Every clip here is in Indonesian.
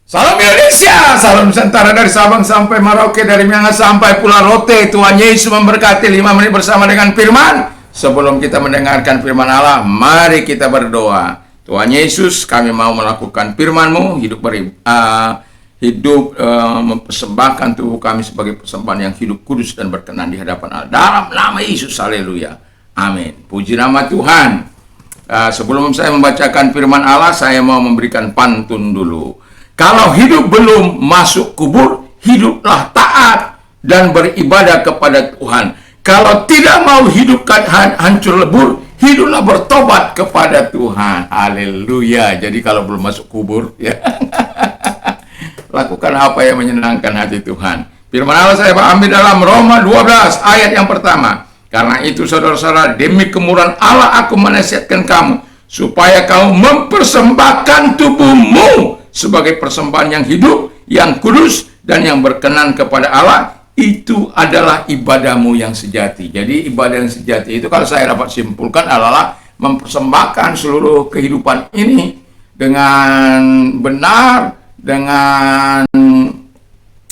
Salam Indonesia, salam Nusantara dari Sabang sampai Merauke, dari Miangas sampai Pulau Rote. Tuhan Yesus memberkati. 5 menit bersama dengan firman. Sebelum kita mendengarkan firman Allah, mari kita berdoa. Tuhan Yesus, kami mau melakukan firman-Mu, mempersembahkan tubuh kami sebagai persembahan yang hidup, kudus, dan berkenan di hadapan Allah. Dalam nama Yesus, haleluya. Amin. Puji nama Tuhan. Sebelum saya membacakan firman Allah, saya mau memberikan pantun dulu. Kalau hidup belum masuk kubur, hiduplah taat dan beribadah kepada Tuhan. Kalau tidak mau hidup hancur lebur, hiduplah bertobat kepada Tuhan. Haleluya. Jadi kalau belum masuk kubur, ya, lakukan apa yang menyenangkan hati Tuhan. Firman Allah saya ambil dalam Roma 12 ayat yang pertama. Karena itu saudara-saudara, demi kemurahan Allah aku menasihatkan kamu, supaya kamu mempersembahkan tubuhmu sebagai persembahan yang hidup, yang kudus, dan yang berkenan kepada Allah. Itu adalah ibadahmu yang sejati. Jadi ibadah yang sejati itu kalau saya dapat simpulkan adalah mempersembahkan seluruh kehidupan ini dengan benar, dengan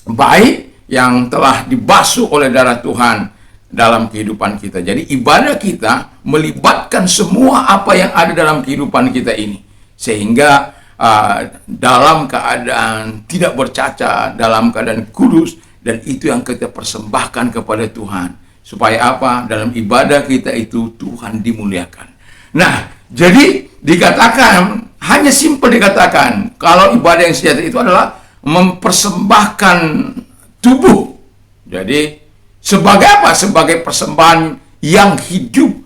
baik, yang telah dibasuh oleh darah Tuhan dalam kehidupan kita. Jadi ibadah kita melibatkan semua apa yang ada dalam kehidupan kita ini, sehingga dalam keadaan tidak bercacat, dalam keadaan kudus, dan itu yang kita persembahkan kepada Tuhan. Supaya apa? Dalam ibadah kita itu Tuhan dimuliakan. Nah, jadi dikatakan, hanya simpel dikatakan, kalau ibadah yang sejati itu adalah mempersembahkan tubuh. Jadi sebagai apa? Sebagai persembahan yang hidup.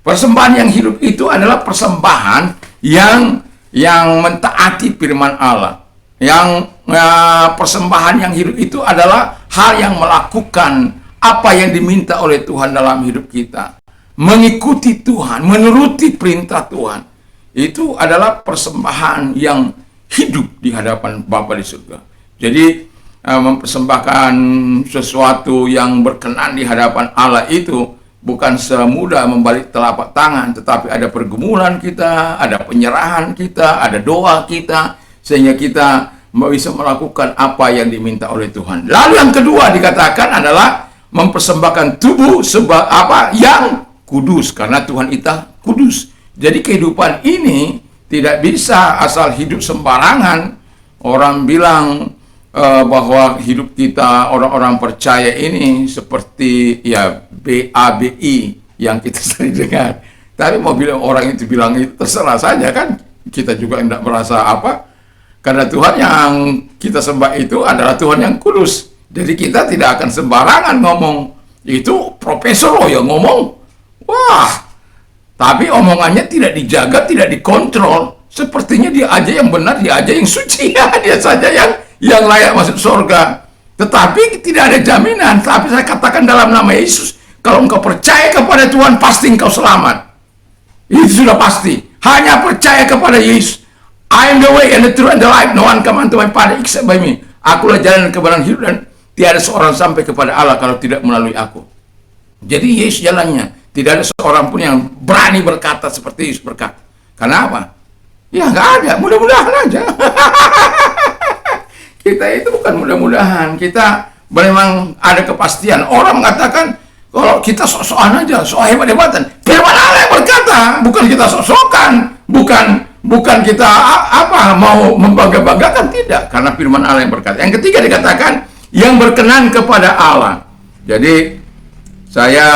Persembahan yang hidup itu adalah persembahan yang mentaati firman Allah. Yang persembahan yang hidup itu adalah hal yang melakukan apa yang diminta oleh Tuhan dalam hidup kita. Mengikuti Tuhan, menuruti perintah Tuhan. Itu adalah persembahan yang hidup di hadapan Bapa di surga. Jadi mempersembahkan sesuatu yang berkenan di hadapan Allah itu bukan semudah membalik telapak tangan, tetapi ada pergumulan kita, ada penyerahan kita, ada doa kita, sehingga kita bisa melakukan apa yang diminta oleh Tuhan. Lalu yang kedua dikatakan adalah mempersembahkan tubuh yang kudus, karena Tuhan itu kudus. Jadi kehidupan ini tidak bisa asal hidup sembarangan. Orang bilang bahwa hidup kita orang-orang percaya ini seperti ya BABI yang kita sering dengar. Tapi mau bilang orang itu bilang itu terserah saja kan. Kita juga tidak merasa apa. Karena Tuhan yang kita sembah itu adalah Tuhan yang kudus. Jadi kita tidak akan sembarangan ngomong. Itu profesor loh yang ngomong. Wah. Tapi omongannya tidak dijaga, tidak dikontrol. Sepertinya dia aja yang benar, dia aja yang suci. Dia saja yang layak masuk surga. Tetapi tidak ada jaminan. Tapi saya katakan dalam nama Yesus, kalau engkau percaya kepada Tuhan, pasti engkau selamat. Itu sudah pasti. Hanya percaya kepada Yesus. I am the way and the truth and the life. No one come unto my Father except by me. Akulah jalan dan kebenaran hidup, dan tiada seorang sampai kepada Allah kalau tidak melalui aku. Jadi Yesus jalannya. Tidak ada seorang pun yang berani berkata seperti Yesus berkata. Kenapa? Ya nggak ada. Mudah-mudahan aja. Kita itu bukan mudah-mudahan, kita memang ada kepastian. Orang mengatakan kalau kita sok-sokan aja, sok hebat-hebatan. Firman Allah yang berkata, bukan kita sok-sokan, bukan kita mau membangga-banggakan, tidak. Karena firman Allah yang berkata. Yang ketiga dikatakan yang berkenan kepada Allah. Jadi saya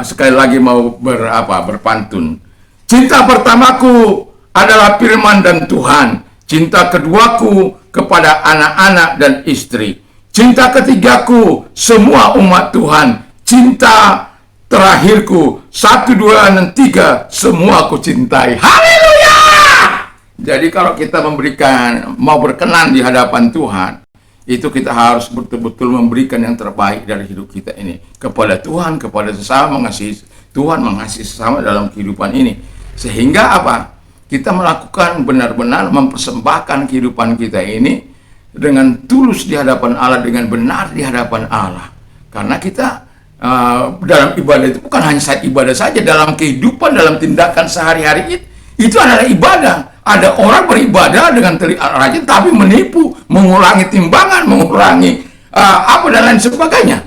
sekali lagi mau berpantun. Cinta pertamaku adalah firman dan Tuhan. Cinta keduaku kepada anak-anak dan istri. Cinta ketigaku semua umat Tuhan. Cinta terakhirku 1, 2, dan 3 semua aku cintai. Haleluya! Jadi kalau kita mau berkenan di hadapan Tuhan, itu kita harus betul-betul memberikan yang terbaik dari hidup kita ini kepada Tuhan, kepada sesama, mengasihi Tuhan, mengasihi sesama dalam kehidupan ini. Sehingga apa? Kita melakukan benar-benar mempersembahkan kehidupan kita ini dengan tulus di hadapan Allah, dengan benar di hadapan Allah. Karena kita dalam ibadah itu bukan hanya saat ibadah saja, dalam kehidupan, dalam tindakan sehari-hari itu adalah ibadah. Ada orang beribadah dengan rajin tapi menipu, mengurangi timbangan, mengurangi apa dan lain sebagainya.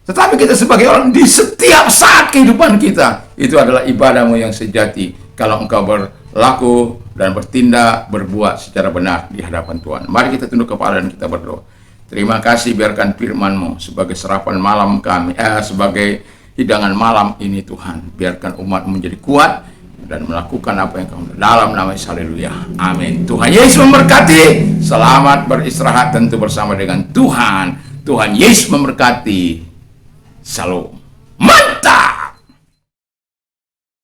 Tetapi kita sebagai orang di setiap saat kehidupan kita, itu adalah ibadahmu yang sejati. Kalau engkau berlaku dan bertindak, berbuat secara benar di hadapan Tuhan. Mari kita tunduk kepala dan kita berdoa. Terima kasih, biarkan firman-Mu sebagai sarapan malam kami, sebagai hidangan malam ini Tuhan. Biarkan umat menjadi kuat dan melakukan apa yang kamu dalam nama Yesus. Haleluya. Amin. Tuhan Yesus memberkati. Selamat beristirahat tentu bersama dengan Tuhan. Tuhan Yesus memberkati. Shalom. Mantap.